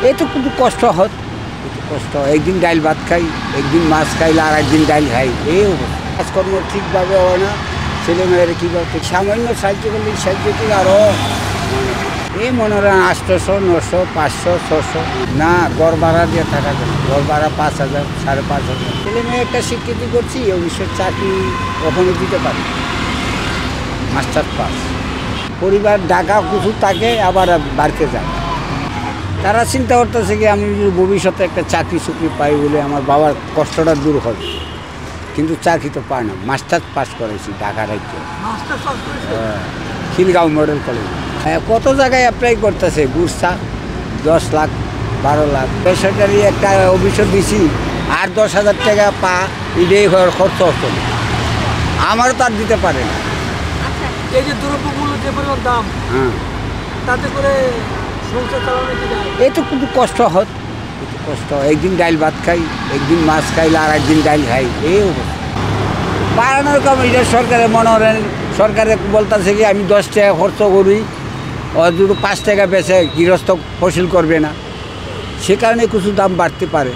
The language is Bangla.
এই তো কিন্তু কষ্ট হয়, একটু কষ্ট। একদিন ডাল ভাত খাই, একদিন মাছ খাইলে আর একদিন ডাল খাই, এই অবস্থা। কাজকর্ম ঠিকভাবে হয় না, ছেলেমেয়েরা কীভাবে সামান্য সাহায্য করলে সাহায্য করে আরও এই মনে হয় 800, 900, 500, 600 না, গড় ভাড়া দিয়ে থাকা যায় না। গড় ভাড়া 5,000, 5,500। ছেলে মেয়ে একটা স্বীকৃতি করছি, অবশ্যই চাকরি কখনো দিতে পারি, মাস্টার পাস। পরিবার ঢাকা কিছু থাকে, আবার বাড়িতে যায়। তারা চিন্তা করতেছে কি আমি যদি ভবিষ্যতে একটা চাকরি চুকরি পাই বলে আমার বাবার কষ্টটা দূর হবে, কিন্তু চাকরি তো পায় না। মাস্টার পাস করেছি ঢাকা রাজ্যে, খিলগাঁও মডেল কলেজ। হ্যাঁ, কত জায়গায় অ্যাপ্লাই করতেছে, বুঝছা 10 লাখ 12 লাখ। বেসরকারি একটা অফিসে দিছি, আর 10,000 টাকা পা এটাই খরচ হতো না, আমারও তার দিতে পারে না। এই যে দ্রব্যমূল্য যে পরিমাণ দাম, হ্যাঁ, তাতে করে সংসার চালানো কি যায়? এই তো কিন্তু কষ্ট হয়, একটু কষ্ট। একদিন ডাল ভাত খাই, একদিন মাছ খাইলে আর একদিন ডাল খাই, এই অবস্থা। বাড়ানোর কাম এটা সরকারের মনে করেন, সরকারে বলতেছে কি আমি 10 টাকা খরচ করি, ও দুটো 5 টাকা বেচে গৃহস্থ ফসল করবে না, সে কারণে কিছু দাম বাড়তে পারে।